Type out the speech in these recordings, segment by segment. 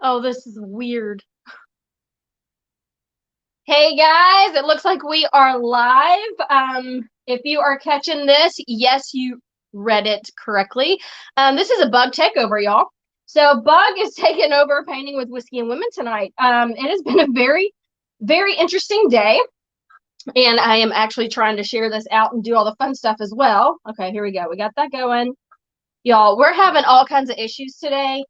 Oh, this is weird. Hey guys, it looks like we are live. If you are catching this, yes, you read it correctly. This is a bug takeover, y'all. So Bug is taking over Painting with Whiskey and Women tonight. It has been a very, very interesting day, and I am actually trying to share this out and do all the fun stuff as well. Okay, here we go. We got that going. Y'all, we're having all kinds of issues today.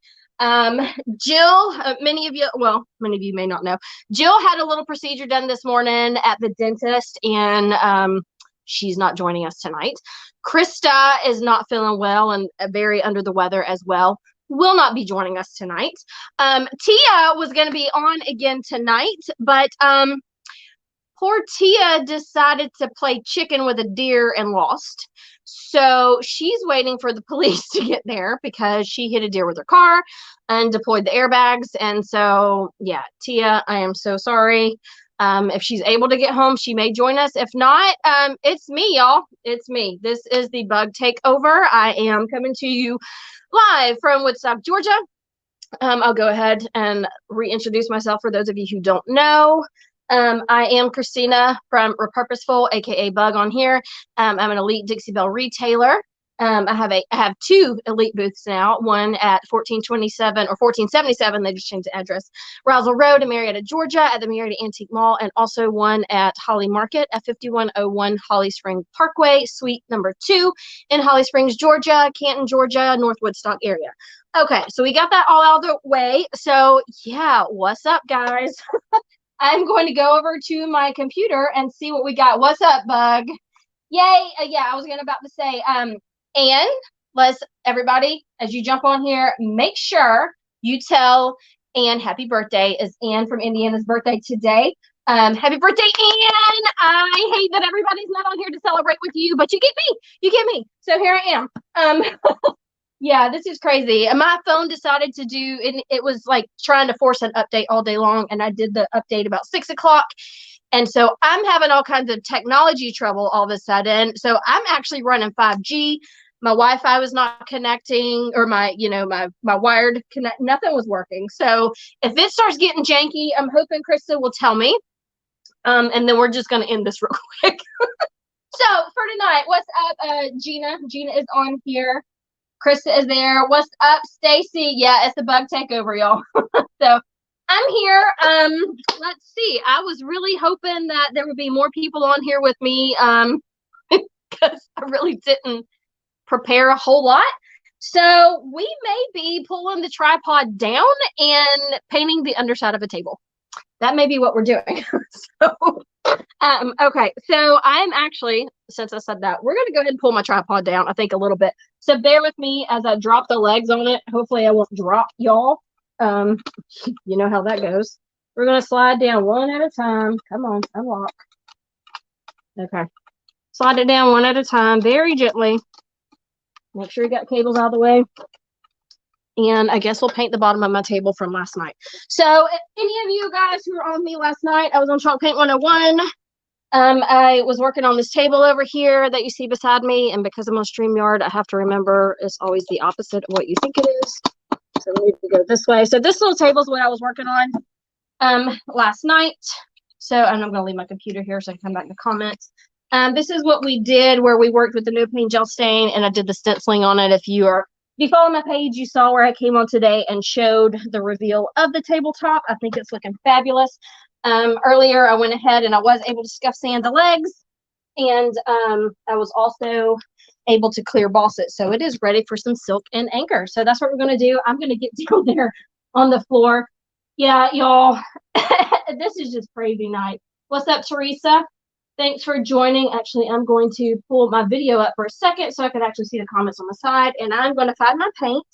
Jill, many of you may not know, Jill had a little procedure done this morning at the dentist, and she's not joining us tonight. Krista is not feeling well and very under the weather as well. Will not be joining us tonight. Tia was going to be on again tonight, but poor Tia decided to play chicken with a deer and lost. So she's waiting for the police to get there because she hit a deer with her car and deployed the airbags. And so, yeah, Tia, I am so sorry. If she's able to get home, she may join us. If not, it's me, y'all. It's me. This is the Bug Takeover. I am coming to you live from Woodstock, Georgia. I'll go ahead and reintroduce myself for those of you who don't know. I am Christina from Repurposeful, aka Bug on here. I'm an elite Dixie Belle retailer. I have two elite booths now, one at 1427 or 1477, they just changed the address, Rousel Road in Marietta, Georgia at the Marietta Antique Mall, and also one at Holly Market at 5101 Holly Springs Parkway, suite number 2 in Holly Springs, Georgia, Canton, Georgia, North Woodstock area. Okay, so we got that all out of the way. So yeah, what's up, guys? I'm going to go over to my computer and see what we got. What's up, Bug? Yay. Yeah, I was about to say, and let's, everybody, as you jump on here, make sure you tell Anne happy birthday. Is Anne from Indiana's birthday today? Happy birthday, Anne. I hate that everybody's not on here to celebrate with you, but you get me. You get me. So here I am. Yeah, this is crazy. And my phone decided to do, and it was like trying to force an update all day long. And I did the update about 6 o'clock. And so I'm having all kinds of technology trouble all of a sudden. So I'm actually running 5G. My Wi-Fi was not connecting, or my wired connect, nothing was working. So if it starts getting janky, I'm hoping Krista will tell me. And then we're just going to end this real quick. So for tonight, what's up, Gina? Gina is on here. Krista is there. What's up, Stacy? Yeah, it's the Bug Takeover, y'all. So I'm here. Let's see. I was really hoping that there would be more people on here with me, because I really didn't prepare a whole lot. So we may be pulling the tripod down and painting the underside of a table. That may be what we're doing. So okay, so I'm actually, since I said that, we're going to go ahead and pull my tripod down, I think, a little bit. So bear with me as I drop the legs on it. Hopefully I won't drop y'all. You know how that goes. We're going to slide down one at a time. Come on, unlock. Okay. Slide it down one at a time, very gently. Make sure you got cables out of the way. And I guess we'll paint the bottom of my table from last night. So if any of you guys who were on me last night, I was on Chalk Paint 101. I was working on this table over here that you see beside me. And because I'm on StreamYard, I have to remember it's always the opposite of what you think it is. So we need to go this way. So this little table is what I was working on last night. So, and I'm going to leave my computer here so I can come back to comments. This is what we did where we worked with the no paint gel stain, and I did the stenciling on it. If you follow my page, you saw where I came on today and showed the reveal of the tabletop. I think it's looking fabulous. Earlier, I went ahead and I was able to scuff sand the legs, and I was also able to clear boss it. So it is ready for some silk and anchor. So that's what we're going to do. I'm going to get down there on the floor. Yeah, y'all, this is just crazy night. What's up, Teresa? Thanks for joining. Actually, I'm going to pull my video up for a second so I can actually see the comments on the side. And I'm going to find my paint.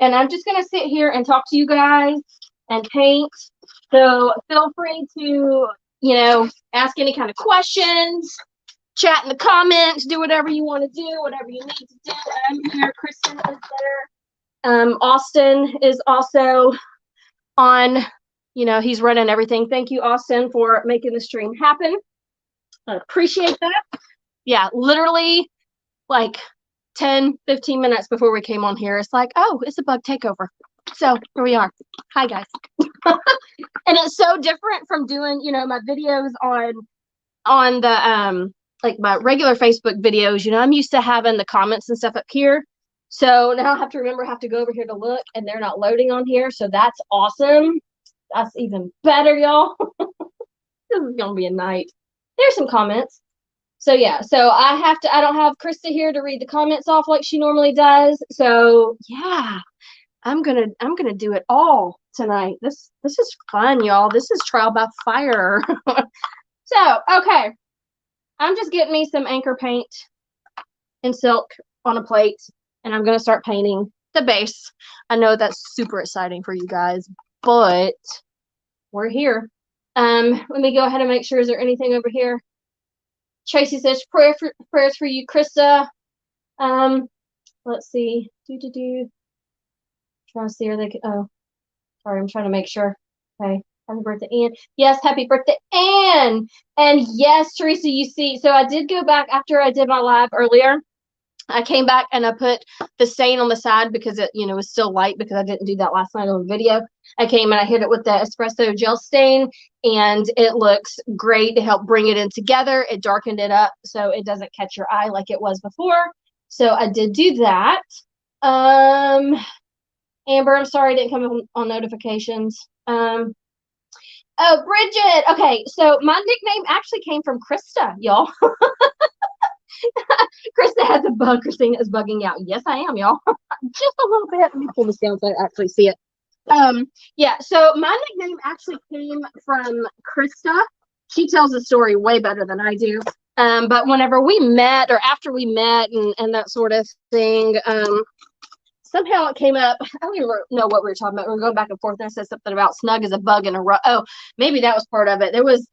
And I'm just going to sit here and talk to you guys and paint. So feel free to, ask any kind of questions, chat in the comments, do whatever you want to do, whatever you need to do. I'm here. Kristen is there. Austin is also on, he's running everything. Thank you, Austin, for making the stream happen. I appreciate that. Yeah, literally like 10, 15 minutes before we came on here, it's like, oh, it's a Bug Takeover. So here we are. Hi guys. And it's so different from doing, my videos on the like my regular Facebook videos. I'm used to having the comments and stuff up here. So now I have to go over here to look, and they're not loading on here. So that's awesome. That's even better, y'all. This is gonna be a night. There's some comments. So yeah, so I don't have Krista here to read the comments off like she normally does. So yeah, I'm gonna do it all tonight. This is fun, y'all. This is trial by fire. So okay, I'm just getting me some anchor paint and silk on a plate, and I'm gonna start painting the base. I know that's super exciting for you guys, but we're here. Let me go ahead and make sure. Is there anything over here? Tracy says prayers for you, Krista. Let's see. Trying to see, are they? Oh, sorry, I'm trying to make sure. Okay, happy birthday, Ann. Yes, happy birthday, Ann. And yes, Teresa, you see, so I did go back after I did my live earlier. I came back and I put the stain on the side because it, was still light because I didn't do that last night on the video. I came and I hit it with the espresso gel stain, and it looks great to help bring it in together. It darkened it up so it doesn't catch your eye like it was before. So I did do that. Amber, I'm sorry I didn't come on notifications. Oh, Bridget. Okay, so my nickname actually came from Krista, y'all. Krista has a bug. Christina is bugging out. Yes, I am, y'all. Just a little bit. Let me pull this down so I actually see it. Yeah, so my nickname actually came from Krista. She tells the story way better than I do. But whenever we met, or after we met and that sort of thing, somehow it came up. I don't even know what we were talking about. We were going back and forth, and I said something about snug as a bug in a rug. Oh, maybe that was part of it. There was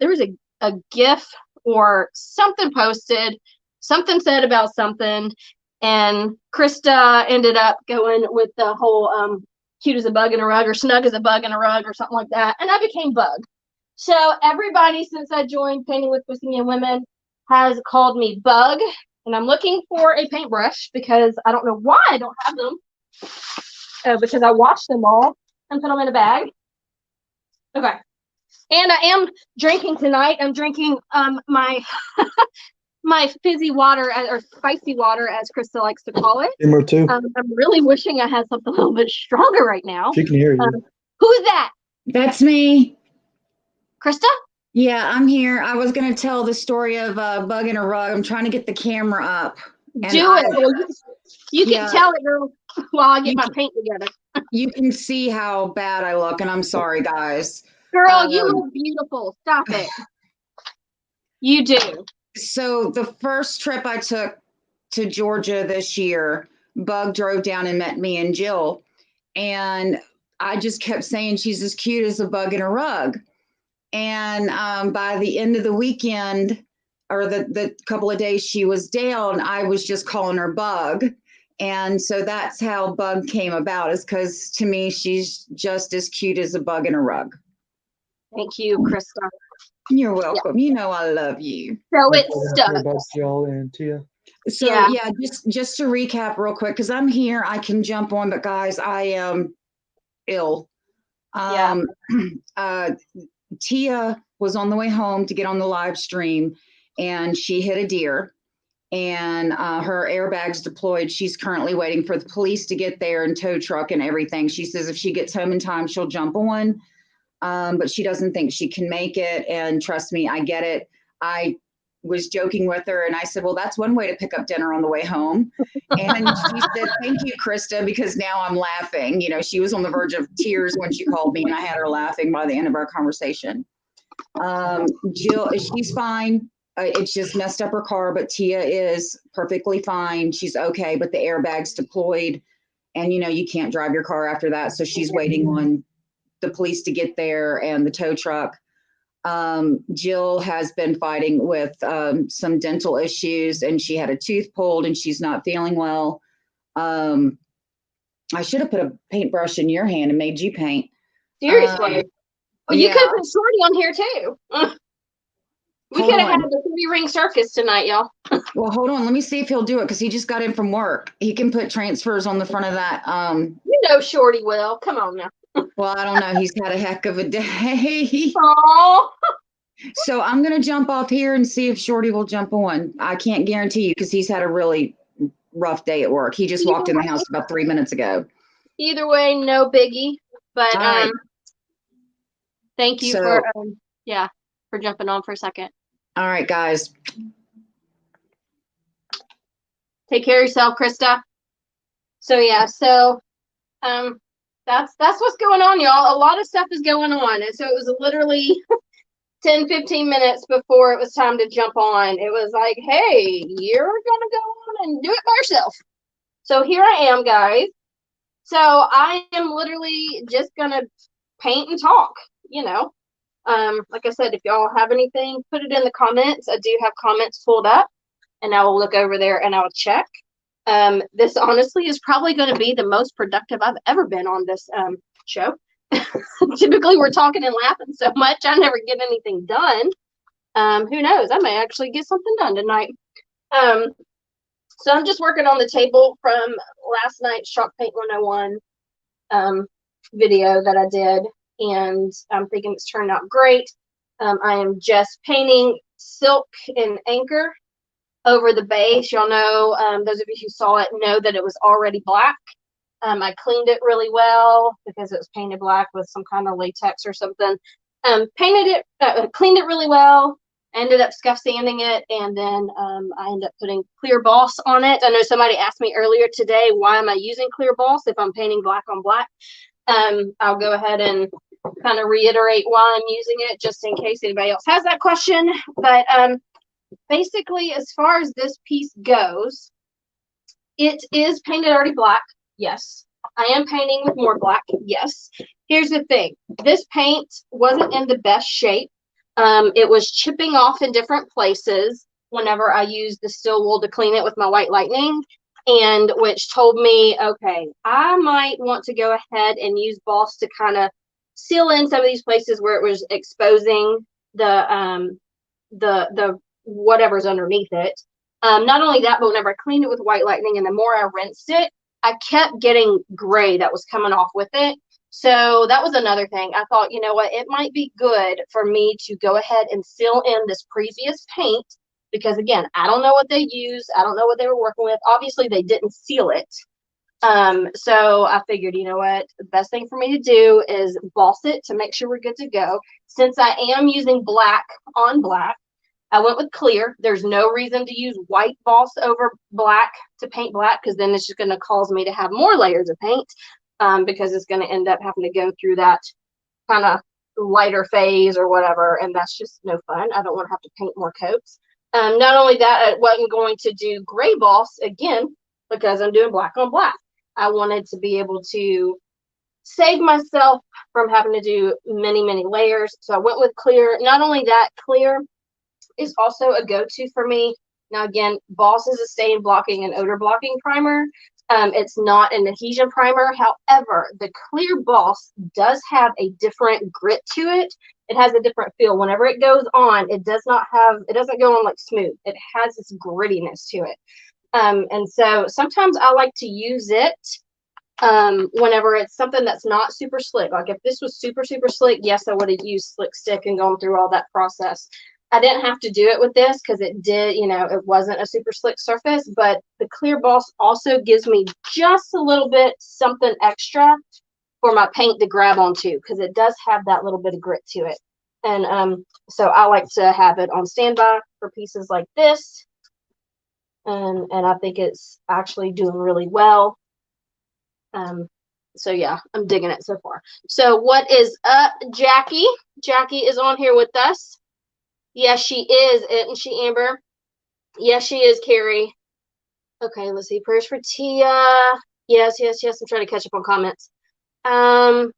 a GIF or something posted, something said about something, and Krista ended up going with the whole cute as a bug in a rug, or snug as a bug in a rug, or something like that, and I became Bug. So everybody since I joined Painting with Wisconsin Women has called me Bug, and I'm looking for a paintbrush because I don't know why I don't have them. Because I washed them all and put them in a bag. Okay. And I am drinking tonight. I'm drinking my my fizzy water, or spicy water, as Krista likes to call it. Number two. I'm really wishing I had something a little bit stronger right now. She can hear you. Who's that? That's me. Krista? Yeah, I'm here. I was going to tell the story of a bug in a rug. I'm trying to get the camera up. Do it. Well, you can tell it, girl, while I get my paint together. You can see how bad I look, and I'm sorry, guys. Girl, you look beautiful. Stop it. You do. So the first trip I took to Georgia this year, Bug drove down and met me and Jill. And I just kept saying she's as cute as a bug in a rug. And by the end of the weekend, or the couple of days she was down, I was just calling her Bug. And so that's how Bug came about, is because to me, she's just as cute as a bug in a rug. Thank you, Krista. You're welcome. Yeah. You know I love you. So it's stuck. About Jill and Tia. So yeah, just to recap real quick, because I'm here, I can jump on, but guys, I am ill. Tia was on the way home to get on the live stream, and she hit a deer, and her airbags deployed. She's currently waiting for the police to get there and tow truck and everything. She says if she gets home in time, she'll jump on, but she doesn't think she can make it. And trust me, I get it. I was joking with her, and I said, well, that's one way to pick up dinner on the way home. And she said, thank you, Krista, because now I'm laughing. She was on the verge of tears when she called me, and I had her laughing by the end of our conversation. Jill, she's fine. It's just messed up her car, but Tia is perfectly fine. She's okay, but the airbag's deployed, and you can't drive your car after that. So she's waiting on the police to get there and the tow truck. Jill has been fighting with some dental issues, and she had a tooth pulled, and she's not feeling well. I should have put a paintbrush in your hand and made you paint. Seriously. Well, you could put Shorty on here too. We Hold could have had on. the 3-ring circus tonight, y'all. Well, hold on. Let me see if he'll do it because he just got in from work. He can put transfers on the front of that. You know Shorty will. Come on now. Well, I don't know. He's had a heck of a day. Oh, So I'm going to jump off here and see if Shorty will jump on. I can't guarantee you because he's had a really rough day at work. He just walked in the house about 3 minutes ago. either way, no biggie. But All right. thank you So, for jumping on for a second. all right, guys. Take care of yourself, Krista. So that's what's going on, y'all. A lot of stuff is going on. And so it was literally 10-15 minutes before it was time to jump on. It was like, hey, you're gonna go on and do it by yourself. So here I am, guys. So I am literally just gonna paint and talk, you know. Like I said, if y'all have anything, put it in the comments. I do have comments pulled up, and I will look over there and I'll check. This honestly is probably going to be the most productive I've ever been on this show. Typically, we're talking and laughing so much, I never get anything done. Who knows? I may actually get something done tonight. So I'm just working on the table from last night's Chalk Paint 101 video that I did, and I'm thinking it's turned out great. I am just painting silk and anchor over the base. Y'all know, those of you who saw it know that it was already black. I cleaned it really well because it was painted black with some kind of latex or something. Cleaned it really well, ended up scuff sanding it, and then I ended up putting clear boss on it. I know somebody asked me earlier today, why am I using clear boss if I'm painting black on black? I'll go ahead and kind of reiterate why I'm using it just in case anybody else has that question. But basically, as far as this piece goes, it is painted already black. Yes. I am painting with more black. Yes. Here's the thing. This paint wasn't in the best shape. It was chipping off in different places whenever I used the steel wool to clean it with my white lightning, and which told me, okay, I might want to go ahead and use Boss to kind of seal in some of these places where it was exposing the whatever's underneath it. Not only that, but whenever I cleaned it with white lightning and the more I rinsed it, I kept getting gray that was coming off with it. So that was another thing. I thought, you know what, it might be good for me to go ahead and seal in this previous paint because, again, I don't know what they used. I don't know what they were working with. Obviously, they didn't seal it. So I figured, you know what, the best thing for me to do is boss it to make sure we're good to go. Since I am using black on black, I went with clear. There's no reason to use white boss over black to paint black because then it's just going to cause me to have more layers of paint because it's going to end up having to go through that kind of lighter phase or whatever, and that's just no fun. I don't want to have to paint more coats. Not only that, I wasn't going to do gray boss again because I'm doing black on black. I wanted to be able to save myself from having to do many, many layers. So I went with clear. Not only that, clear is also a go-to for me. Now, again, Boss is a stain blocking and odor blocking primer. It's not an adhesion primer. However, the clear Boss does have a different grit to it. It has a different feel. Whenever it goes on, it doesn't go on like smooth. It has this grittiness to it. And so sometimes I like to use it whenever it's something that's not super slick. Like if this was super, super slick, yes, I would have used Slick Stick and gone through all that process. I didn't have to do it with this because it did, it wasn't a super slick surface, but the clear Boss also gives me just a little bit something extra for my paint to grab onto because it does have that little bit of grit to it. And so I like to have it on standby for pieces like this. And I think it's actually doing really well. So yeah, I'm digging it so far. So what is up, Jackie? Jackie is on here with us. Yes, she is, isn't she, Amber? Yes, she is, Carrie. Okay, let's see. Prayers for Tia. Yes. I'm trying to catch up on comments. Hanson,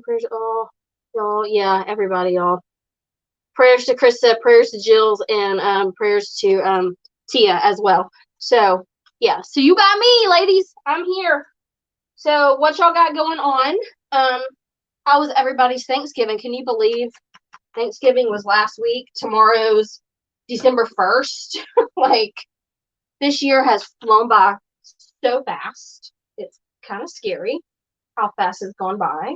prayers, y'all. Yeah, everybody, y'all. Prayers to Krista, prayers to Jill's, and prayers to Tia as well. So yeah, so you got me, ladies. I'm here. So what y'all got going on? How was everybody's Thanksgiving? Can you believe Thanksgiving was last week. Tomorrow's December 1st. Like, this year has flown by so fast. It's kind of scary how fast it's gone by.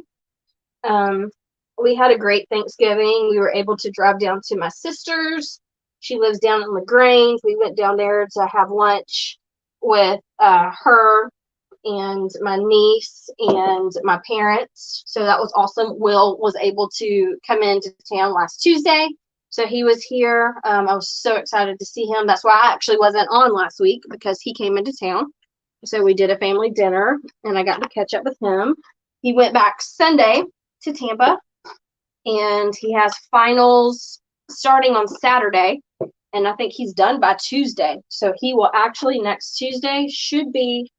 We had a great Thanksgiving. We were able to drive down to my sister's. She lives down in LaGrange. We went down there to have lunch with her and my niece and my parents. So that was awesome. Will was able to come into town last Tuesday. So he was here. I was so excited to see him. That's why I actually wasn't on last week, because he came into town. So we did a family dinner and I got to catch up with him. He went back Sunday to Tampa, and he has finals starting on Saturday. And I think he's done by Tuesday. So he will actually next Tuesday should be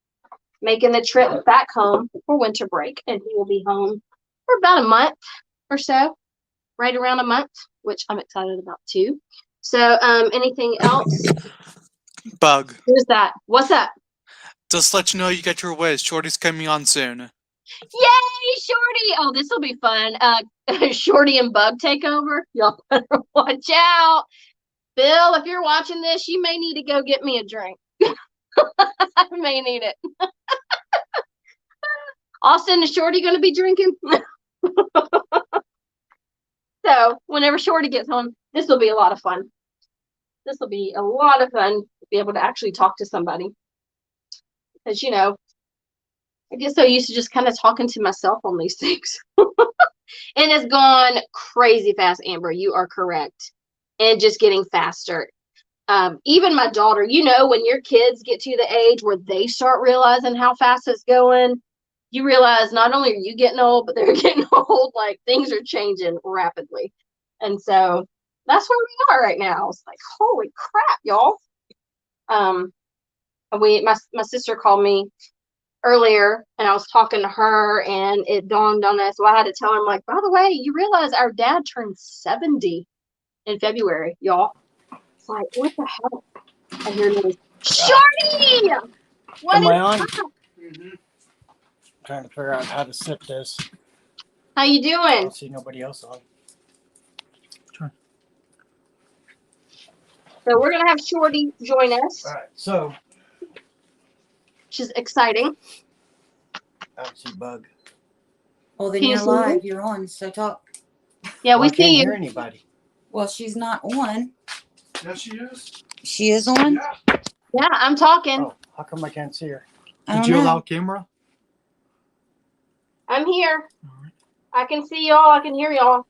making the trip back home for winter break. And he will be home for about a month or so, right around a month, which I'm excited about too. So anything else? Bug. Who's that? What's up? Just let you know you got your wish. Shorty's coming on soon. Yay, Shorty! Oh, this will be fun. Shorty and Bug takeover. Y'all better watch out. Bill, if you're watching this, you may need to go get me a drink. I may need it. Austin, is Shorty going to be drinking? So whenever Shorty gets home, this will be a lot of fun. This will be a lot of fun to be able to actually talk to somebody. Because, you know, I get so used to just kind of talking to myself on these things. And it's gone crazy fast, Amber. You are correct. And just getting faster. Even my daughter, you know, when your kids get to the age where they start realizing how fast it's going, you realize not only are you getting old, but they're getting old. Like, things are changing rapidly. And so that's where we are right now. It's like, holy crap, y'all. My sister called me earlier, and I was talking to her, and it dawned on us. So I had to tell her, I'm like, by the way, you realize our dad turned 70 in February, y'all. It's like, what the hell? I hear this. Shorty! What Am I is on? up? Mm-hmm. Trying to figure out how to set this. How you I doing? don't see nobody else on. Sure. So we're gonna have Shorty join us, All right, so which is exciting. I don't see Bug. Well, then Can you you're see me? live. You're on, so talk. Yeah, Well, we I can't see hear you. anybody. Well, she's not on. Yes, she is. She is on? Yeah. Yeah, I'm talking. Oh, how come I can't see her? I don't know. camera? I'm here. All right. I can see y'all. I can hear y'all.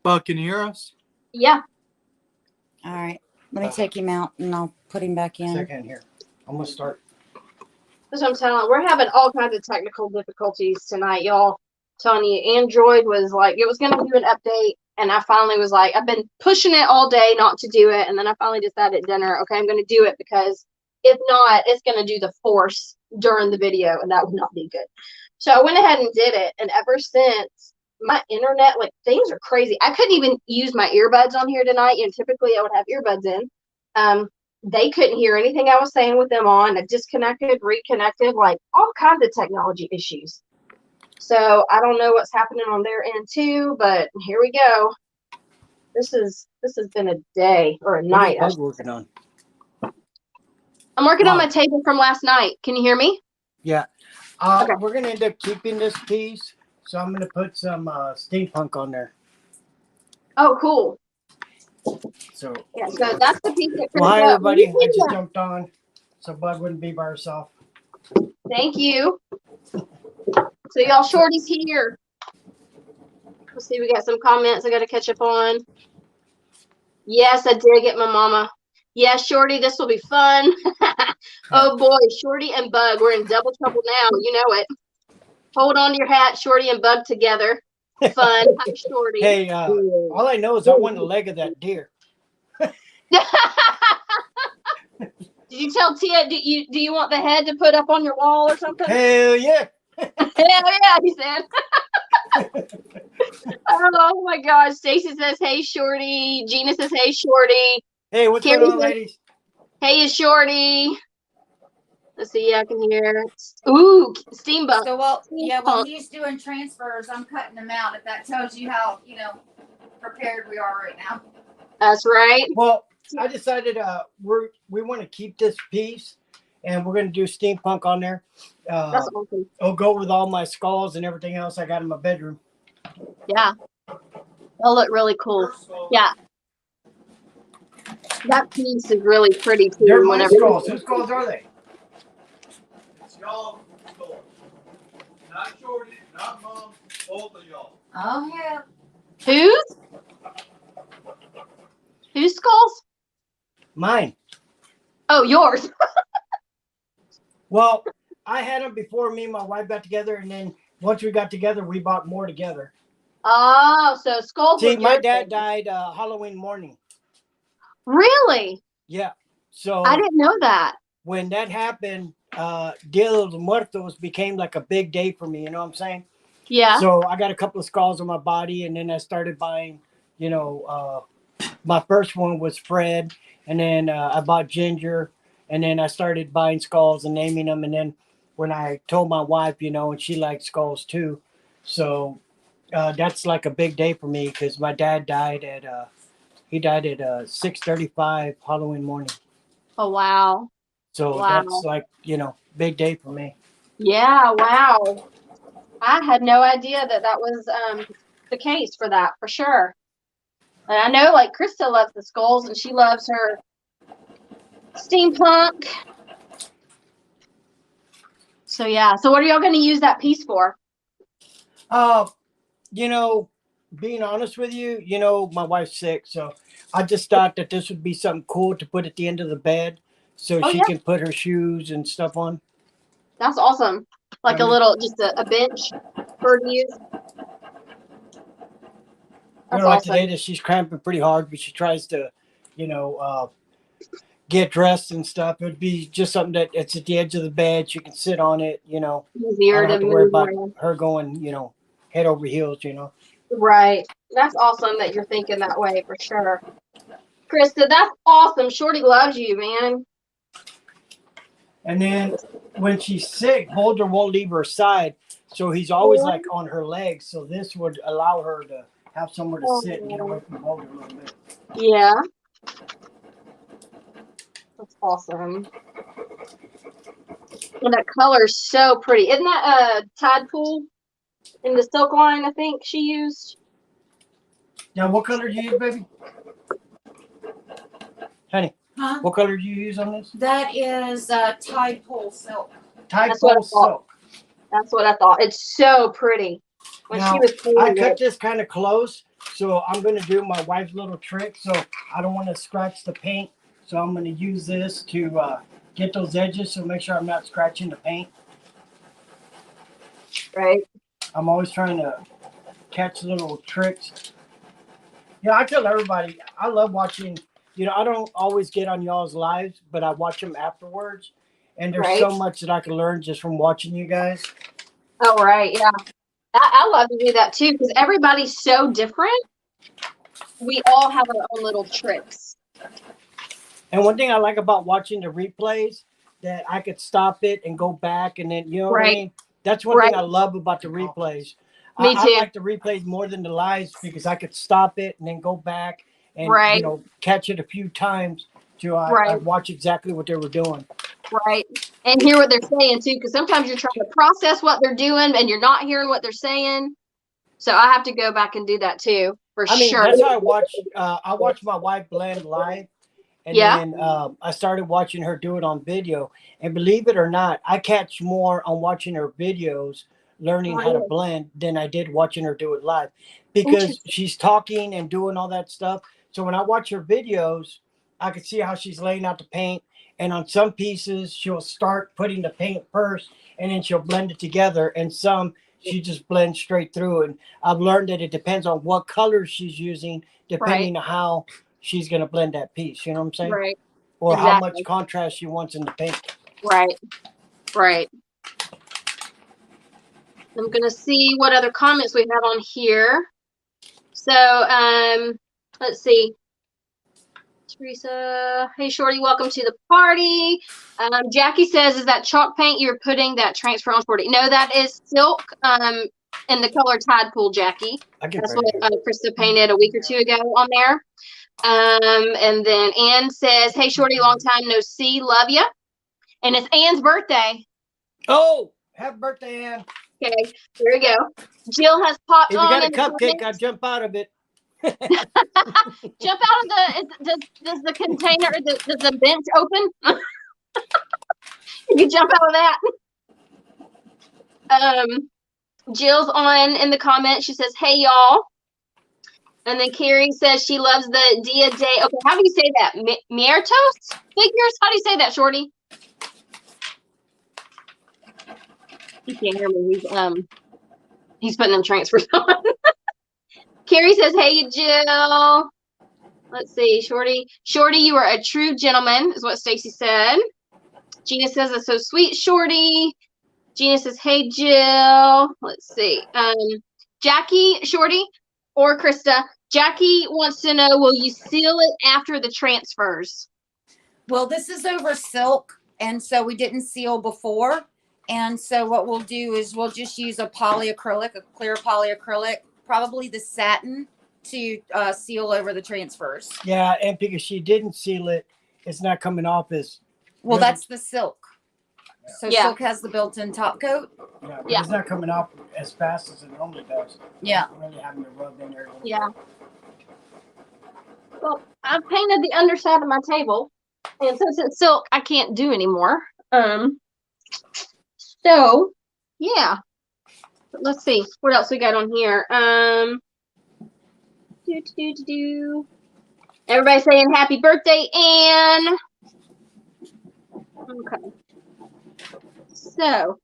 Bug, can you hear us? Yeah. All right. Let me take him out and I'll put him back in. Second here. I'm going to start. That's what I'm telling you. We're having all kinds of technical difficulties tonight, y'all. Telling you, Android was like, it was going to do an update, and I finally was like, I've been pushing it all day not to do it, and then I finally decided at dinner, okay, I'm going to do it, because if not, it's going to do the force during the video, and that would not be good. So I went ahead and did it, and ever since, my internet, like, things are crazy. I couldn't even use my earbuds on here tonight. You know, typically I would have earbuds in. They couldn't hear anything I was saying with them on. I disconnected, reconnected, like all kinds of technology issues. So I don't know what's happening on their end too, but here we go. This has been a day or a night. What is Bug working on? I'm working on my table from last night. Can you hear me? Yeah. Okay. We're going to end up keeping this piece, so I'm going to put some steampunk on there. Oh, cool. So, Yeah, so that's the piece that well, hi, comes up. everybody. I just jumped on, so Bug wouldn't be by herself. Thank you. So y'all, Shorty's here. Let's see, we got some comments I got to catch up on. Yes, I did get my mama. Yeah, Shorty, this will be fun. Oh boy, Shorty and Bug, we're in double trouble now. You know it. Hold on to your hat, Shorty and Bug together. Fun. Hi, Shorty. Hey, all I know is I won the leg of that deer. Did you tell Tia? Do you want the head to put up on your wall or something? Hell yeah! Hell yeah, he said. Oh my gosh. Stacy says, hey, Shorty. Gina says, hey, Shorty. Hey, what's Carrie going on, says, ladies? hey, Shorty. Let's see. Yeah, I can hear. Ooh, steampunk. So while Steampunk. he's doing transfers, I'm cutting them out. If that tells you how prepared we are right now. That's right. Well, I decided we want to keep this piece, and we're going to do steampunk on there. That's awesome. It'll go with all my skulls and everything else I got in my bedroom. Yeah. They'll look really cool. Yeah. That piece is really pretty too. They're my skulls. Whose skulls are they? It's y'all skulls. Not Shorty, not Mom, both of y'all. Oh yeah. Whose skulls? Mine. Oh, yours. Well, I had them before me and my wife got together, and then once we got together, we bought more together. Oh, so skulls. See, my dad died Halloween morning. Really? Yeah. So I didn't know that. when that happened, Dia de los Muertos became like a big day for me. You know what I'm saying? Yeah. So I got a couple of scars on my body, and then I started buying, my first one was Fred, and then I bought Ginger, and then I started buying skulls and naming them. And then when I told my wife, and she liked skulls too. So that's like a big day for me because my dad died at 6:35 Halloween morning. Oh, wow. So Wow. that's like, big day for me. Yeah, wow. I had no idea that was the case for that, for sure. And I know, like, Krista loves the skulls, and she loves her steampunk. So, yeah. So, what are y'all going to use that piece for? Being honest with you, my wife's sick, so I just thought that this would be something cool to put at the end of the bed so Oh, she yeah. can put her shoes and stuff on. That's awesome. Like a little, just a bench for her to use. That's Like awesome. today that she's cramping pretty hard, but she tries to, get dressed and stuff. It would be just something that it's at the edge of the bed. She can sit on it, I Easier don't have to to worry move about around. her going, head over heels, Right. That's awesome that you're thinking that way, for sure. Krista, that's awesome. Shorty loves you, man. And then when she's sick, Boulder won't leave her side. So he's always like on her legs. So this would allow her to have somewhere to sit and get away from Boulder a little bit. Yeah. That's awesome. And that color's so pretty. Isn't that a Tide Pool in the silk line, I think she used? Yeah, what color do you use, baby? Honey, Huh? what color do you use on this? That is Tide Pool silk. Tide That's what I Pool thought. silk. That's what I thought. It's so pretty. When Now, she was I painting cut it. this kind of close, so I'm going to do my wife's little trick. So I don't want to scratch the paint. So I'm going to use this to get those edges, so make sure I'm not scratching the paint. Right. I'm always trying to catch little tricks. I tell everybody, I love watching, I don't always get on y'all's lives, but I watch them afterwards. And there's so much that I can learn just from watching you guys. Oh, right. Yeah. I love to do that too, because everybody's so different. We all have our own little tricks. And one thing I like about watching the replays, that I could stop it and go back, and then, what I mean? That's one thing I love about the replays. Me too. I like the replays more than the lives because I could stop it and then go back and, catch it a few times till I watch exactly what they were doing. Right. And hear what they're saying too, because sometimes you're trying to process what they're doing and you're not hearing what they're saying. So I have to go back and do that too, for sure. That's how I watch. I watch my wife blend live, and then I started watching her do it on video. And believe it or not, I catch more on watching her videos, learning how to blend, than I did watching her do it live, because she's talking and doing all that stuff. So when I watch her videos, I can see how she's laying out the paint. And on some pieces, she'll start putting the paint first, and then she'll blend it together. And some, she just blends straight through. And I've learned that it depends on what colors she's using, depending on how she's going to blend that piece. You know what I'm saying? Right. Or how much contrast she wants in the paint. Right. Right. I'm going to see what other comments we have on here. So, let's see. Teresa, hey Shorty, welcome to the party. Jackie says, is that chalk paint you're putting that transfer on Shorty? No, that is silk in the color Tide Pool, Jackie. That's what Krista painted a week or two ago on there. And then Ann says, hey Shorty, long time no see, love ya. And it's Ann's birthday. Oh, happy birthday, Ann. Okay, here we go. Jill has popped If you on. got a cupcake, I'll jump out of it. Jump out of does the container, does the bench open? You jump out of that. Jill's on in the comments. She says, hey y'all. And then Carrie says she loves the Dia Day. Okay, how do you say that? Miertos figures? How do you say that, Shorty? He can't hear me. He's putting them transfers on. Carrie says, hey, Jill. Let's see, Shorty. Shorty, you are a true gentleman, is what Stacy said. Gina says, that's so sweet, Shorty. Gina says, hey, Jill. Let's see. Jackie, Shorty, or Krista. Jackie wants to know, will you seal it after the transfers? Well, this is over silk, and so we didn't seal before. And so what we'll do is we'll just use a polyacrylic, a clear polyacrylic, probably the satin, to seal over the transfers. Yeah, and because she didn't seal it, it's not coming off as well. really, That's the silk. So yeah. silk has the built-in top coat. Yeah, it's not coming off as fast as it normally does. Yeah. Really having to rub in there. Yeah. Well, I've painted the underside of my table, and since it's silk, I can't do anymore. So, yeah. Let's see what else we got on here. Everybody saying happy birthday, Anne. Okay. So,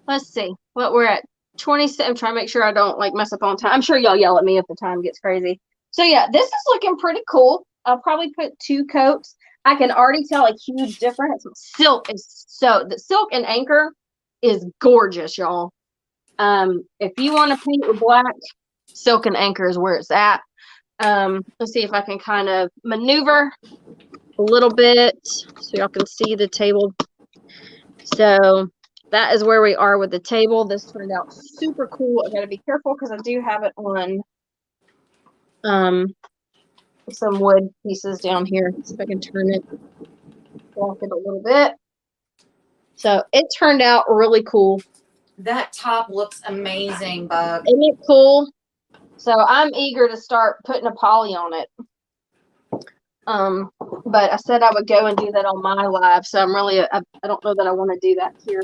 let's see what we're at. 27. I'm trying to make sure I don't like mess up on time. I'm sure y'all yell at me if the time gets crazy. So yeah, this is looking pretty cool. I'll probably put 2 coats. I can already tell a huge difference. Silk is the silk and Anchor is gorgeous, y'all. If you want to paint with black, silk and Anchor is where it's at. Let's see if I can kind of maneuver a little bit so y'all can see the table. So that is where we are with the table. This turned out super cool. I gotta be careful because I do have it on some wood pieces down here. Let's see if I can turn it, walk it a little bit. So it turned out really cool. That top looks amazing, Bug. Isn't it cool? So I'm eager to start putting a poly on it. But I said I would go and do that on my live, so I'm really I don't know that I want to do that here.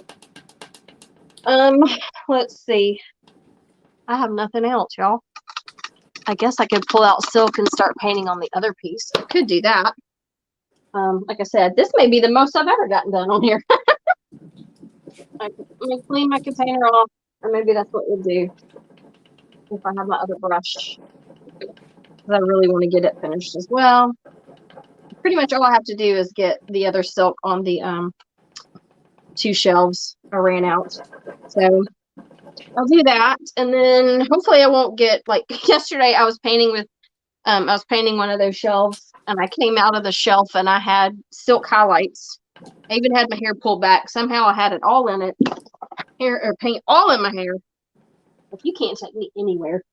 Let's see. I have nothing else, y'all. I guess I could pull out silk and start painting on the other piece. I could do that. Like I said, this may be the most I've ever gotten done on here. Let me clean my container off, or maybe that's what we'll do if I have my other brush. Because I really want to get it finished as well. Pretty much all I have to do is get the other silk on the 2 shelves. I ran out. So I'll do that, and then hopefully I won't get, like yesterday I was painting with I was painting one of those shelves, and I came out of the shelf and I had silk highlights. I even had my hair pulled back. Somehow I had it all in it. Hair or paint all in my hair. But you can't take me anywhere.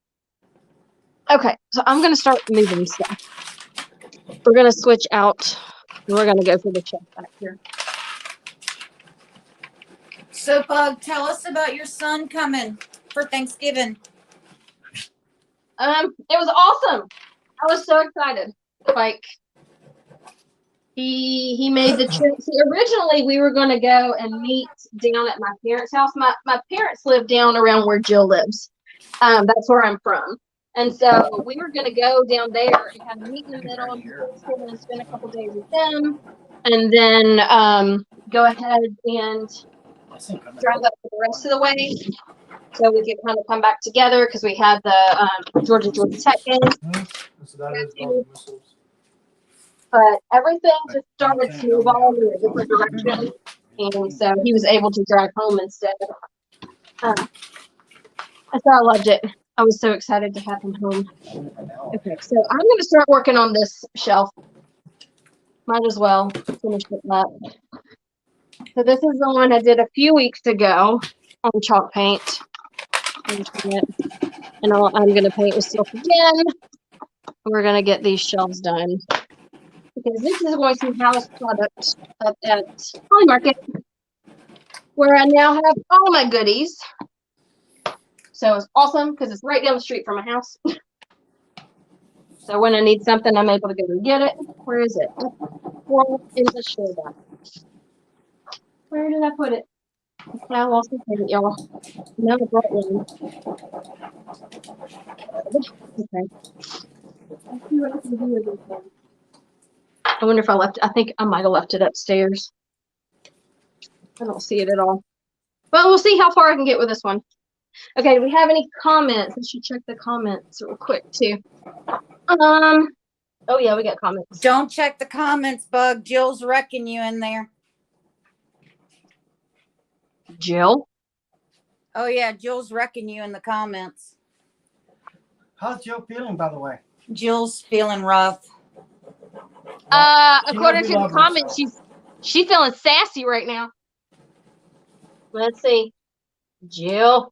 Okay, so I'm gonna start moving stuff. We're gonna switch out, and we're gonna go for the shelf back here. So, Bug, tell us about your son coming for Thanksgiving. It was awesome. I was so excited. Like, he made the trip. See, originally we were going to go and meet down at my parents' house. My parents live down around where Jill lives. That's where I'm from. And so we were going to go down there and kind of meet in the middle and spend a couple days with them, and then go ahead and drive up the rest of the way so we could kind of come back together because we had the Georgia Tech game. But everything just started to move on in a different direction, and so he was able to drive home instead. So I loved it. I was so excited to have him home. Okay, so I'm going to start working on this shelf. Might as well finish it up. So this is the one I did a few weeks ago on chalk paint. And I'm going to paint with silk again. We're going to get these shelves done. Because this is going to be house product at Holly Market, where I now have all my goodies. So it's awesome because it's right down the street from my house. So when I need something, I'm able to go and get it. Where is it? Well, in the show bag. Where did I put it? I lost the paint, y'all. No, I brought one. Okay. Let's see what I can do with this one. I wonder if I left it. I think I might have left it upstairs. I don't see it at all. Well, we'll see how far I can get with this one. Okay, do we have any comments? I should check the comments real quick too. Oh yeah, we got comments. Don't check the comments, Bug. Jill's wrecking you in there. Jill? Oh yeah, Jill's wrecking you in the comments. How's Jill feeling, by the way? Jill's feeling rough. According to the comments, she's feeling sassy right now. Let's see. Jill.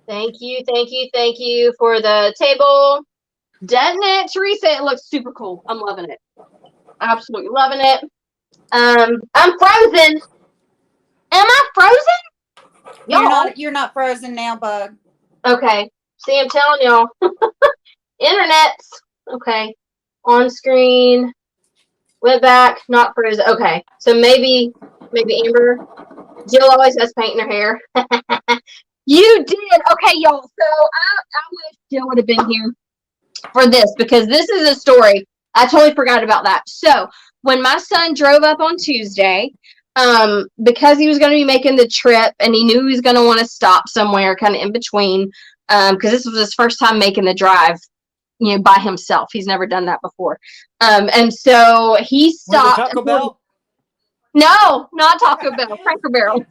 Thank you for the table. Doesn't it, Teresa? It looks super cool. I'm loving it. Absolutely loving it. I'm frozen. Am I frozen? You're not frozen now, Bug. Okay. See, I'm telling y'all. Internet's okay. On screen. Went back. Not frozen. Okay. So maybe Amber. Jill always has paint in her hair. You did. Okay, y'all. So I wish Jill would have been here for this because this is a story. I totally forgot about that. So when my son drove up on Tuesday, because he was going to be making the trip and he knew he was going to want to stop somewhere kind of in between, because this was his first time making the drive, by himself. He's never done that before. And so he stopped. Taco Bell? No, not Taco Bell, Cracker Barrel.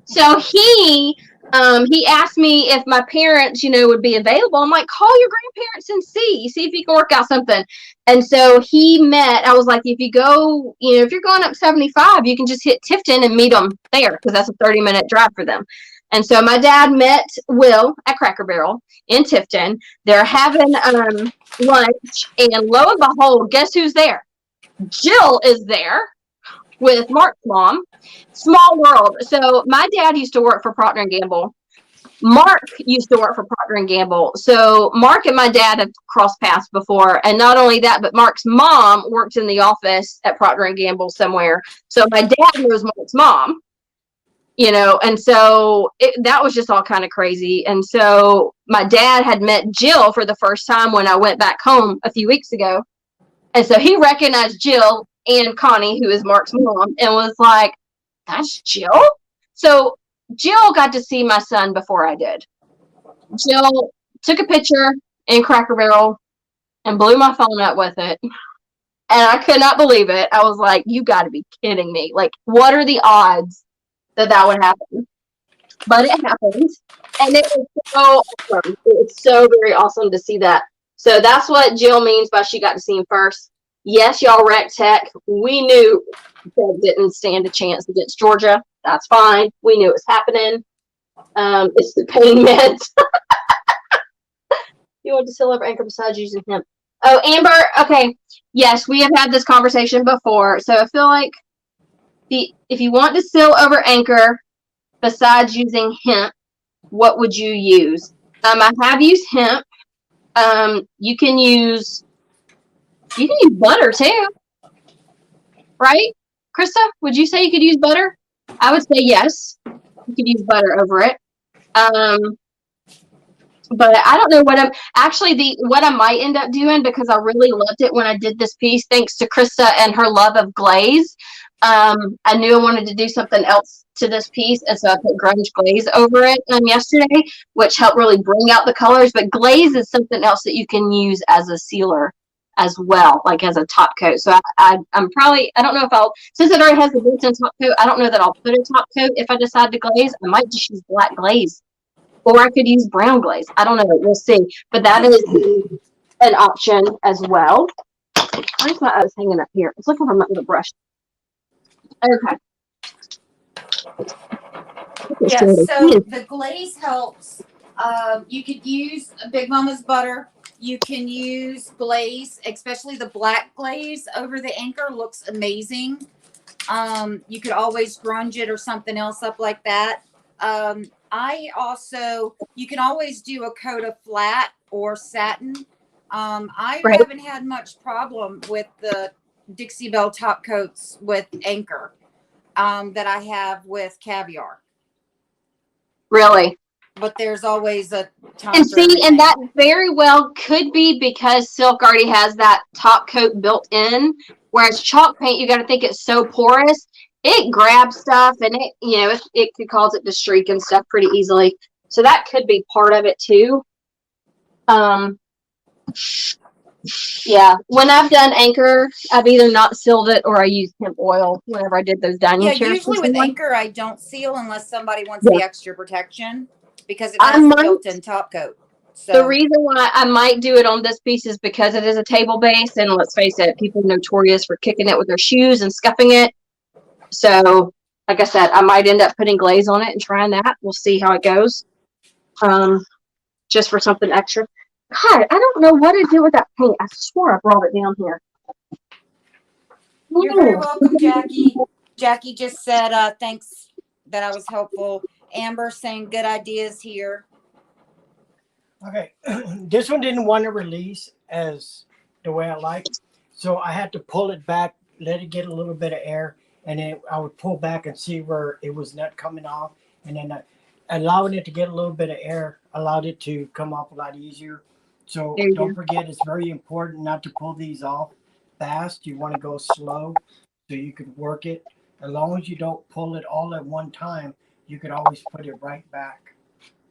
So he asked me if my parents, would be available. I'm like, call your grandparents and see if you can work out something. And so I was like, if you go, if you're going up 75, you can just hit Tifton and meet them there because that's a 30-minute drive for them. And so my dad met Will at Cracker Barrel in Tifton. They're having lunch, and lo and behold, guess who's there? Jill is there with Mark's mom. Small world. So my dad used to work for Procter & Gamble. Mark used to work for Procter & Gamble. So Mark and my dad have crossed paths before. And not only that, but Mark's mom worked in the office at Procter & Gamble somewhere. So my dad knows Mark's mom, and so that was just all kind of crazy. And so my dad had met Jill for the first time when I went back home a few weeks ago. And so he recognized Jill and Connie, who is Mark's mom, and was like, that's Jill? So Jill got to see my son before I did. Jill took a picture in Cracker Barrel and blew my phone up with it. And I could not believe it. I was like, you got to be kidding me. Like, what are the odds that would happen? But it happened. And it was so awesome. It was so very awesome to see that. So that's what Jill means by she got to see him first. Yes, y'all, Rec Tech. We knew that didn't stand a chance against Georgia. That's fine. We knew it was happening. It's the pain meds. You want to seal over Anchor besides using hemp? Oh, Amber. Okay. Yes, we have had this conversation before. So I feel like if you want to seal over Anchor besides using hemp, what would you use? I have used hemp. You can use butter too, right? Krista, would you say you could use butter? I would say yes. You could use butter over it. But I don't know what I might end up doing, because I really loved it when I did this piece, thanks to Krista and her love of glaze. I knew I wanted to do something else to this piece, and so I put grunge glaze over it yesterday, which helped really bring out the colors. But glaze is something else that you can use as a sealer as well, like as a top coat. So I'm probably, I don't know if since it already has the built-in top coat, I don't know that I'll put a top coat if I decide to glaze. I might just use black glaze, or I could use brown glaze. I don't know. We'll see. But that is an option as well. I thought I was hanging up here. I was looking for the brush. Okay. Yeah, so the glaze helps. You could use Big Mama's butter. You can use glaze, especially the black glaze over the anchor looks amazing. You could always grunge it or something else up like that. You can always do a coat of flat or satin. I haven't had much problem with the Dixie Belle top coats with anchor that I have with caviar. Really? But there's always a time. And see, and that very well could be because silk already has that top coat built in, whereas chalk paint, you got to think it's so porous, it grabs stuff, and it could cause it to streak and stuff pretty easily. So that could be part of it too. Yeah, when I've done anchor, I've either not sealed it or I used hemp oil whenever I did those dining chairs. Usually with anchor, I don't seal unless somebody wants the extra protection because it has a built-in top coat. So the reason why I might do it on this piece is because it is a table base, and let's face it, people are notorious for kicking it with their shoes and scuffing it. So, like I said, I might end up putting glaze on it and trying that. We'll see how it goes. Just for something extra. God, I don't know what to do with that paint. I swore I brought it down here. You're very welcome, Jackie. Jackie just said, thanks that I was helpful. Amber saying good ideas here. Okay, this one didn't want to release as the way I like, so I had to pull it back, let it get a little bit of air, and then I would pull back and see where it was not coming off, and then allowing it to get a little bit of air allowed it to come off a lot easier. So don't forget, it's very important not to pull these off fast. You want to go slow so you can work it. As long as you don't pull it all at one time, you could always put it right back.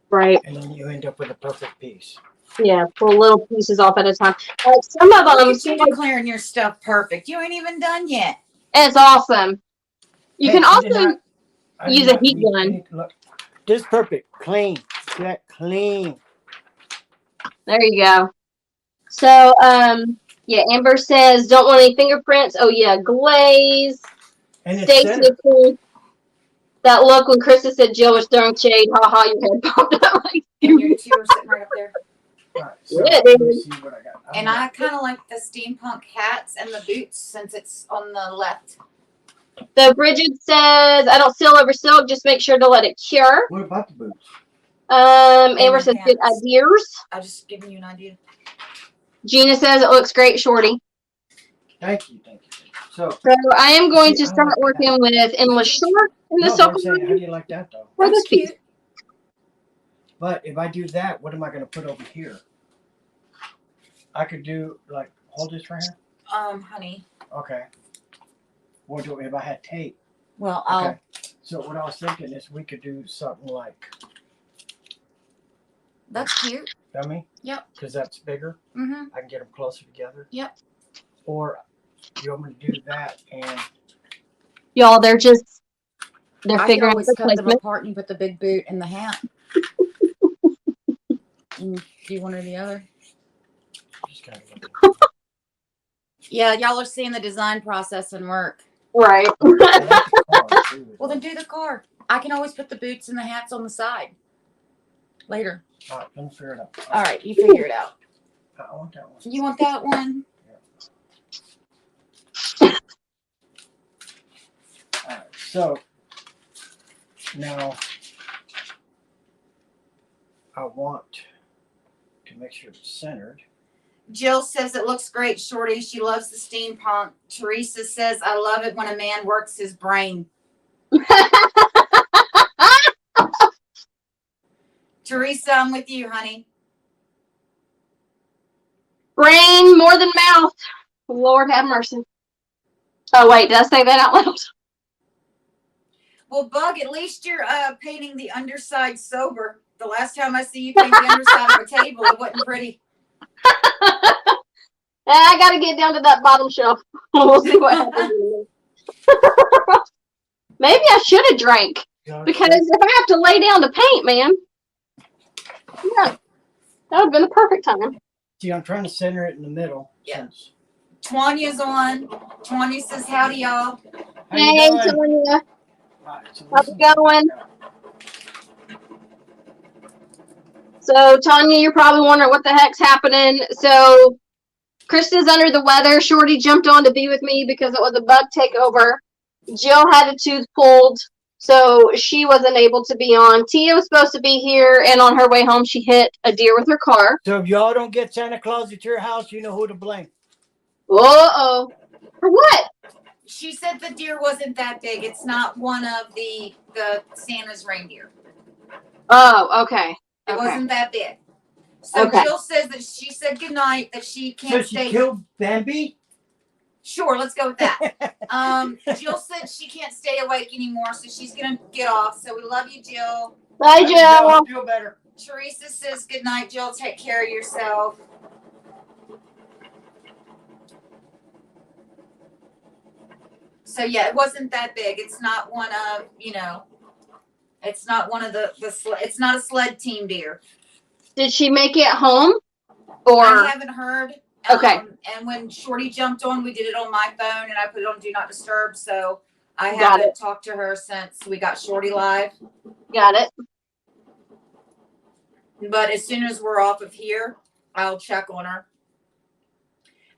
Right. And then you end up with a perfect piece. Yeah, pull little pieces off at a time. Like some of them. You're declaring your stuff perfect. You ain't even done yet. It's awesome. You can also use a heat gun. Look, this is perfect. Clean. Get clean. There you go. So, yeah, Amber says, don't want any fingerprints. Oh, yeah, glaze. And Stacy, that look when Krista said Jill was throwing shade. Ha ha, your head popped up. And your two are sitting right up there. Right, so Yeah, let me see what I got. And I kind of like the steampunk hats and the boots since it's on the left. So Bridget says, I don't seal over silk. Just make sure to let it cure. What about the boots? Amber says, good ideas. I'm just giving you an idea. Gina says, it looks great, Shorty. Thank you. So I am going to start working with endless short in the silk. How do you like that though? For this piece. But if I do that, what am I going to put over here? I could do like hold this right here. Honey. Okay. What do if I had tape? Well, okay. So what I was thinking is we could do something like. That's cute. Feel me? Yep. Because that's bigger. Mm-hmm. I can get them closer together. Yep. Or you want me to do that and. Y'all, they're figuring out the cut them placement. apart and put the big boot in the hat. And do one or the other. Just kind of Yeah, y'all are seeing the design process and work. Right. Well, then do the car. I can always put the boots and the hats on the side. Later. All right, let me figure it out. All right, you figure it out. I want that one. You want that one? Yeah. All right, so now I want to make sure it's centered. Jill says it looks great, Shorty. She loves the steampunk. Teresa says, I love it when a man works his brain. Teresa, I'm with you, honey. Brain more than mouth. Lord have mercy. Oh, wait, did I say that out loud? Well, Bug, at least you're painting the underside sober. The last time I see you paint the underside of a table, it wasn't pretty. I got to get down to that bottom shelf. We'll see what happens. Maybe I should have drank. Because if I have to lay down to paint, man. Yeah. That would have been the perfect time. See, I'm trying to center it in the middle. Yeah. Tanya's on. Tanya says, howdy, y'all. How you Hey, doing? Tanya. All right, so How's this it is- going? So, Tanya, you're probably wondering what the heck's happening. So, Krista's under the weather. Shorty jumped on to be with me because it was a bug takeover. Jill had a tooth pulled, so she wasn't able to be on. Tia was supposed to be here, and on her way home, she hit a deer with her car. So if y'all don't get Santa Claus at your house, you know who to blame. Uh-oh. For what? She said the deer wasn't that big. It's not one of the Santa's reindeer. Oh, okay. It Okay. wasn't that big. So Okay. Jill says that she said goodnight, that she So can't she stay. killed Bambi? Sure, let's go with that. Jill said she can't stay awake anymore, so she's gonna get off. So we love you, Jill. Bye, Hey, Jill. hope you feel better. Teresa says goodnight, Jill. Take care of yourself. So yeah, it wasn't that big. It's not one of, it's not one of it's not a sled team deer. Did she make it home? Or I haven't heard. Okay. And when Shorty jumped on, we did it on my phone and I put it on Do Not Disturb. So I Got haven't talked to her since we got Shorty live. got it. But as soon as we're off of here, I'll check on her.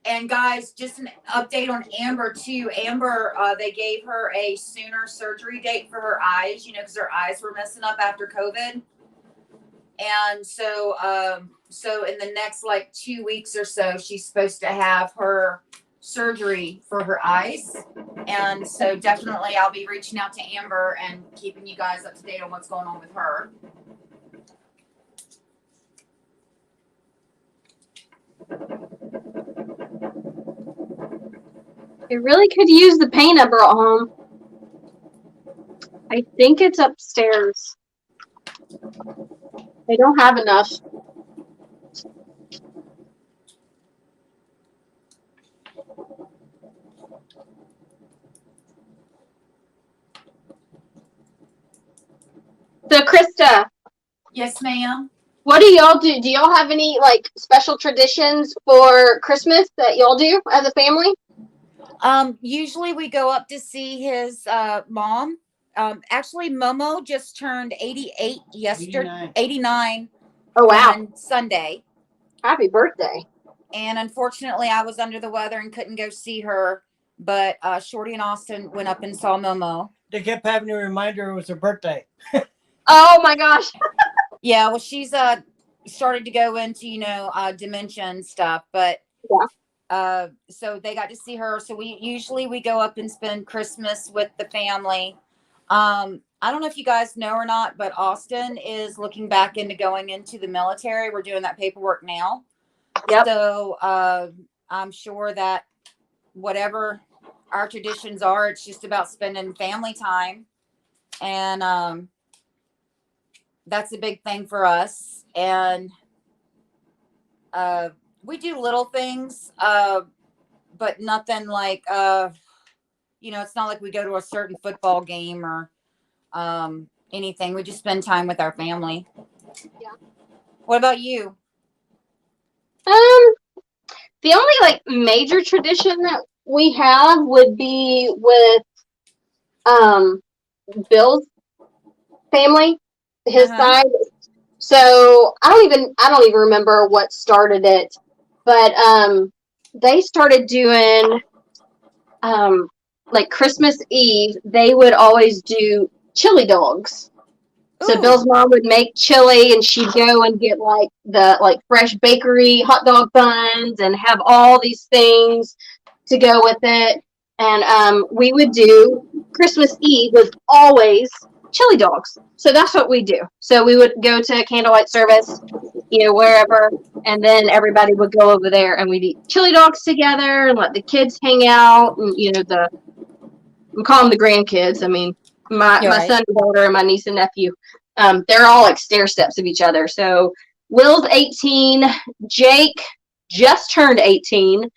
And guys, just an update on Amber too. Amber, they gave her a sooner surgery date for her eyes, because her eyes were messing up after COVID. And so in the next 2 weeks or so, she's supposed to have her surgery for her eyes. And so definitely I'll be reaching out to Amber and keeping you guys up to date on what's going on with her. It really could use the paint I brought home. I think it's upstairs. They don't have enough. So, Krista, Yes, ma'am. what do y'all do? Do y'all have any special traditions for Christmas that y'all do as a family? Usually we go up to see his mom. Actually, Momo just turned 88 yesterday, 89 Oh, wow. on Sunday. Happy birthday. And unfortunately, I was under the weather and couldn't go see her. But Shorty and Austin went up and saw Momo. They kept having to remind her it was her birthday. Oh, my gosh. Yeah, well, she's started to go into, dementia and stuff. But so they got to see her. So we go up and spend Christmas with the family. I don't know if you guys know or not, but Austin is looking back into going into the military. We're doing that paperwork now. Yep. So I'm sure that whatever our traditions are, it's just about spending family time. And that's a big thing for us. And we do little things, but nothing like, it's not like we go to a certain football game or anything. We just spend time with our family. Yeah. What about you? The only major tradition that we have would be with Bill's family, his side. So I don't even remember what started it, but they started doing Christmas Eve, they would always do chili dogs. So Ooh. Bill's mom would make chili, and she'd go and get the fresh bakery hot dog buns and have all these things to go with it. And we would do Christmas Eve was always chili dogs. So that's what we do. So we would go to a candlelight service, wherever, and then everybody would go over there and we'd eat chili dogs together and let the kids hang out. And we call them the grandkids. I mean, my son and daughter and my niece and nephew, they're all stair steps of each other. So Will's 18, Jake just turned 18,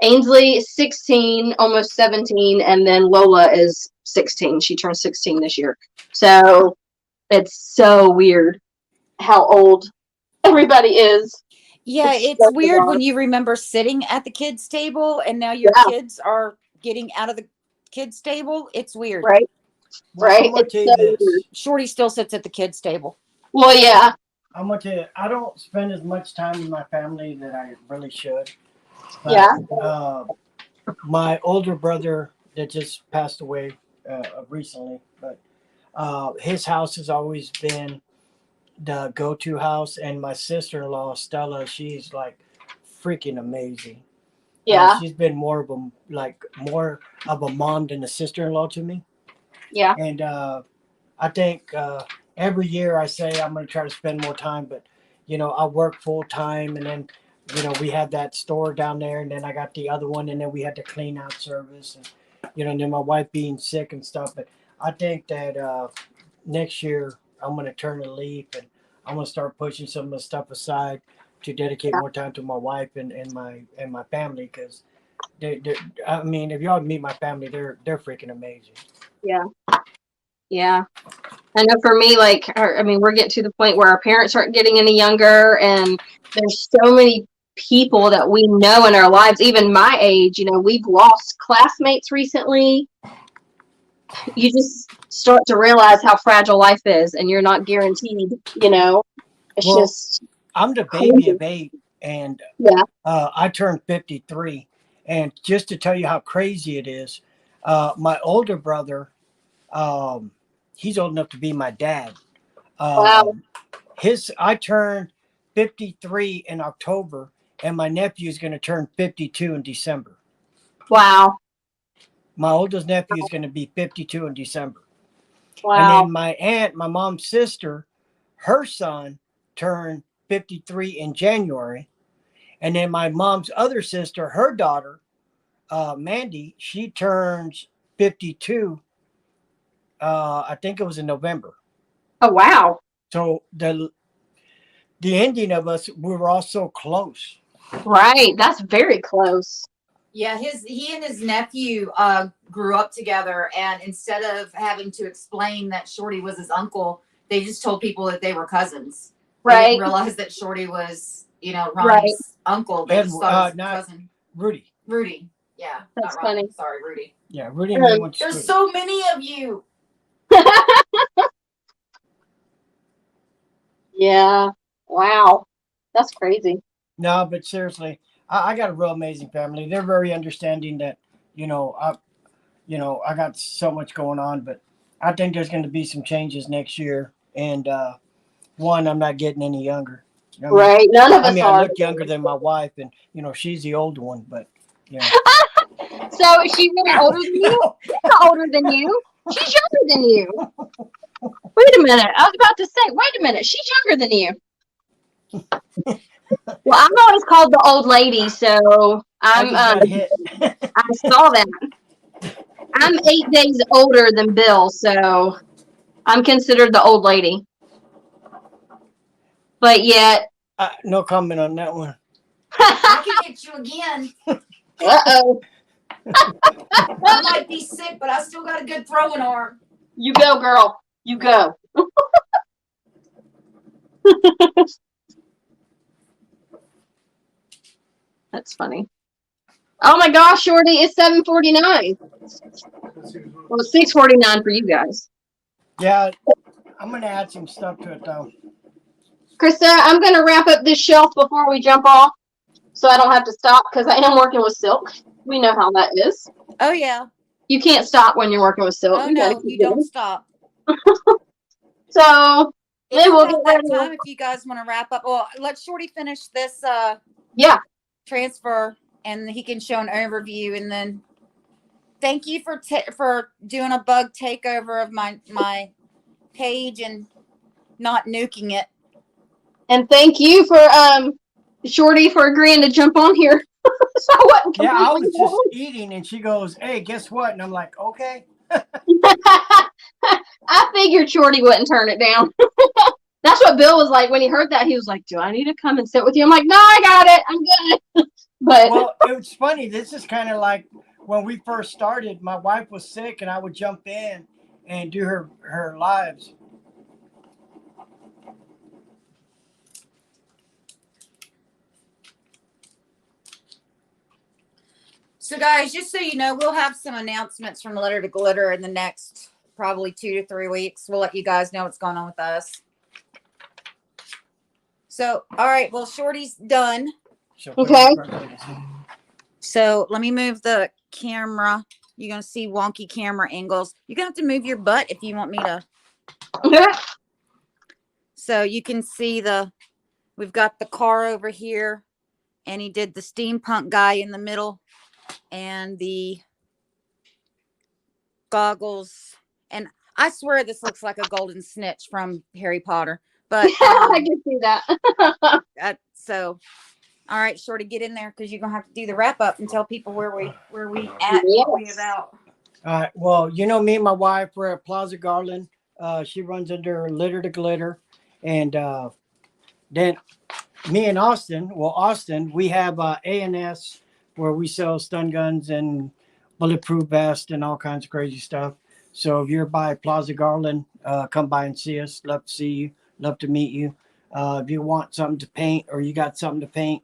Ainsley 16, almost 17, and then Lola is 16. She turned 16 this year. So it's so weird how old everybody is. Yeah, It's it's so weird bizarre. when you remember sitting at the kids' table and now your Yeah, kids are getting out of the kids' table. It's weird. right, Well, I'm right. gonna It's tell you so weird. this. Shorty still sits at the kids' table. Well, yeah, I'm gonna tell you, I don't spend as much time with my family that I really should. But yeah, my older brother that just passed away recently, but his house has always been the go-to house, and my sister-in-law Stella, she's like freaking amazing. yeah, She's been more of a mom than a sister-in-law to me, yeah, and I think every year I say I'm going to try to spend more time, but I work full time, and then we have that store down there, and then I got the other one, and then we had the clean out service, and and then my wife being sick and stuff. But I think that next year I'm going to turn a leaf, and I'm going to start pushing some of the stuff aside to dedicate more time to my wife and my family, because I mean, if y'all meet my family, they're freaking amazing. yeah, yeah. I know for me, like, I mean, we're getting to the point where our parents aren't getting any younger, and there's so many people that we know in our lives, even my age. We've lost classmates recently. You just start to realize how fragile life is, and you're not guaranteed. It's Well, just I'm the baby crazy. of 8, and Yeah. I turned 53. And just to tell you how crazy it is, my older brother, um, he's old enough to be my dad. Wow. I turned 53 in October, and my nephew is going to turn 52 in December. Wow. My oldest nephew is going to be 52 in December. And Wow. then my aunt, my mom's sister, her son turned 53 in January. And then my mom's other sister, her daughter, Mandy, she turns 52. I think it was in November. Oh, wow. So the ending of us, we were all so close. Right. That's very close. Yeah, he and his nephew grew up together, and instead of having to explain that Shorty was his uncle, they just told people that they were cousins. They didn't Right. realize that Shorty was, Right. Ronnie's uncle. They just thought it was his Not cousin. Rudy. Rudy. Yeah, That's not Ronnie. funny. Sorry, Rudy. Yeah, Rudy and me Um, went to There's school. so many of you. Yeah. Wow. That's crazy. No, but seriously, I got a real amazing family. They're very understanding that, I got so much going on, but I think there's going to be some changes next year. And one, I'm not getting any younger. I mean, Right. None of I us mean, I are. look younger than my wife, and she's the older one. But So is she really older than you? She's not older than you. She's younger than you. Wait a minute. I was about to say, wait a minute. She's younger than you. Well, I'm always called the old lady, so I just got hit. I saw that. I'm 8 days older than Bill, so I'm considered the old lady. But yet, No comment on that one. I can hit you again. uh-oh. I might be sick, but I still got a good throwing arm. You go, girl. You go. That's funny. Oh my gosh, Shorty, it's 7:49. Well, it's 6:49 for you guys. Yeah, I'm gonna add some stuff to it though. Krista, I'm going to wrap up this shelf before we jump off so I don't have to stop because I am working with silk. We know how that is. Oh yeah. You can't stop when you're working with silk. Oh You gotta no, keep you don't going. stop. So It's then we'll about get that ready. time if you guys want to wrap up. Well, let Shorty finish this Yeah. transfer, and he can show an overview, and then thank you for doing a bug takeover of my page and not nuking it. And thank you for Shorty for agreeing to jump on here. So I wasn't Yeah, I was completely just wrong. eating, and she goes, "Hey, guess what?" And I'm like, "Okay." I figured Shorty wouldn't turn it down. That's what Bill was like when he heard that. He was like, "Do I need to come and sit with you?" I'm like, "No, I got it. I'm good." But Well, it was funny. This is kind of like when we first started. My wife was sick, and I would jump in and do her lives. So guys, just so you know, we'll have some announcements from Letter to Glitter in the next probably 2 to 3 weeks. We'll let you guys know what's going on with us. So, all right. Well, Shorty's done. So Okay. So let me move the camera. You're going to see wonky camera angles. You're going to have to move your butt if you want me to. So you can see we've got the car over here, and he did the steampunk guy in the middle and the goggles. And I swear this looks like a golden snitch from Harry Potter. But I can see that. so, all right, Shorty, get in there because you're gonna have to do the wrap up and tell people where we at, what we about. All right. Well, you know, me and my wife, we're at Plaza Garland. She runs under Litter to Glitter. And then me and Austin, we have A&S where we sell stun guns and bulletproof vests and all kinds of crazy stuff. So if you're by Plaza Garland, come by and see us. Love to see you. Love to meet you. If you want something to paint or you got something to paint,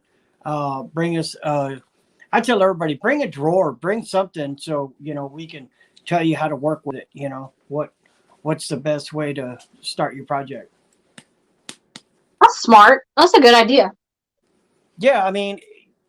bring us. I tell everybody, bring a drawer, bring something so, you know, we can tell you how to work with it. You know, what's the best way to start your project. That's smart. That's a good idea. Yeah, I mean,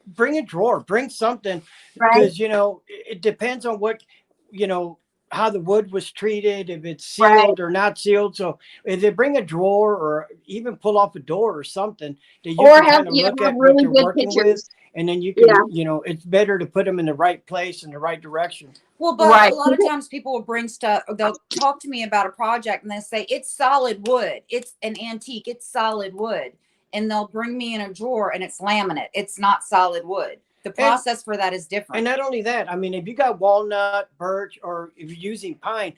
bring a drawer, bring something, because, you know, it depends on what, you know, how the wood was treated, if it's sealed or not sealed. So if they bring a drawer or even pull off a door or something that you can kind of look at what they're working with, and then you can, you know, it's better to put them in the right place in the right direction. Well, but a lot of times people will bring stuff. They'll talk to me about a project and they say, it's solid wood. It's an antique. It's solid wood. And they'll bring me in a drawer and it's laminate. It's not solid wood. The process for that is different. And not only that, I mean, if you got walnut, birch, or if you're using pine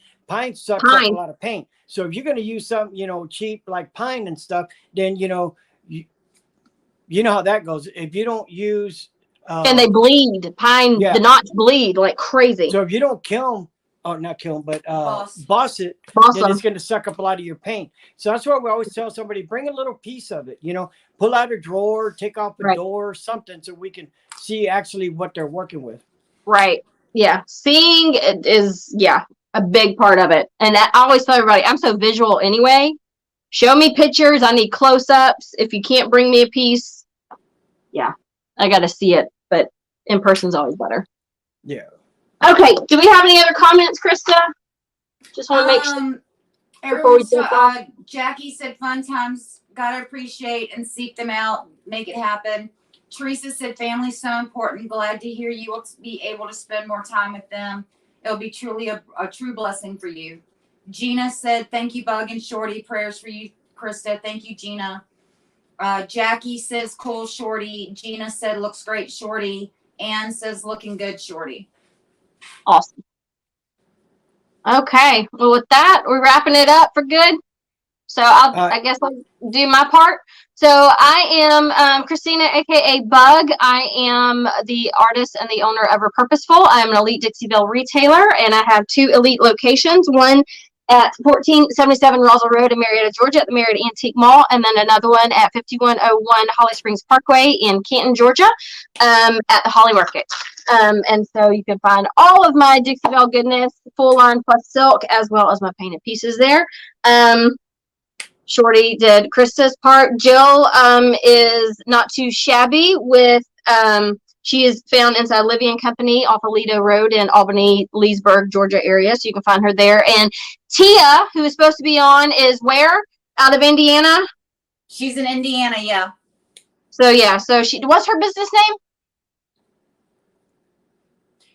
sucks up a lot of paint. So if you're going to use something, you know, cheap like pine and stuff, then, you know, you know how that goes. If you don't use and they bleed. Pine, the knots bleed like crazy. So if you don't but boss it, then it's going to suck up a lot of your paint. So that's why we always tell somebody, bring a little piece of it, you know, pull out a drawer, take off a door, something, so we can see actually what they're working with. Right. Yeah. Seeing is, a big part of it. And I always tell everybody, I'm so visual anyway. Show me pictures. I need close-ups. If you can't bring me a piece, I got to see it. But in person's always better. Yeah. Okay. Do we have any other comments, Krista? Just want to make sure. Jackie said fun times. Gotta appreciate and seek them out. Make it happen. Teresa said family's so important. Glad to hear you will be able to spend more time with them. It'll be truly a true blessing for you. Gina said, thank you, Bug and Shorty. Prayers for you, Krista. Thank you, Gina. Jackie says, cool, Shorty. Gina said, looks great, Shorty. Ann says, looking good, Shorty. Awesome. Okay. Well, with that, we're wrapping it up for good. So I guess I'll do my part. So I am Christina, aka Bug. I am the artist and the owner of Repurposeful. I'm an elite Dixie-Belle retailer, and I have 2 elite locations. One at 1477 Roswell Road in Marietta, Georgia, at the Marietta Antique Mall, and then another one at 5101 Holly Springs Parkway in Canton, Georgia, at the Holly Market. And so you can find all of my Dixie-Belle goodness, full line plus silk, as well as my painted pieces there. Shorty did Krista's part. Jill is not too shabby with she is found inside Livy and Company off of Lido Road in Albany, Leesburg, Georgia area. So you can find her there. And Tia, who is supposed to be on, is where? Out of Indiana? She's in Indiana, yeah. So what's her business name?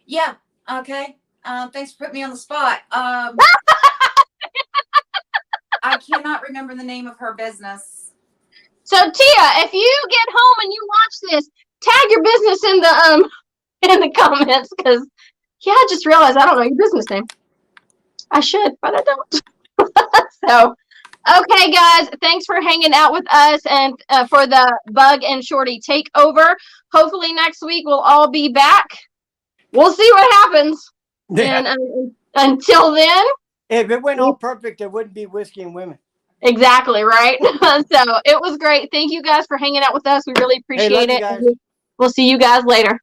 Yeah. Okay. Thanks for putting me on the spot. I cannot remember the name of her business. So Tia, if you get home and you watch this, tag your business in the comments, because I just realized I don't know your business name. I should, but I don't. So, okay, guys, thanks for hanging out with us and for the Bug and Shorty takeover. Hopefully next week we'll all be back. We'll see what happens. Yeah. And until then. If it went all perfect, it wouldn't be Whiskey and Women. Exactly, right? So it was great. Thank you guys for hanging out with us. We really appreciate it. Guys. We'll see you guys later.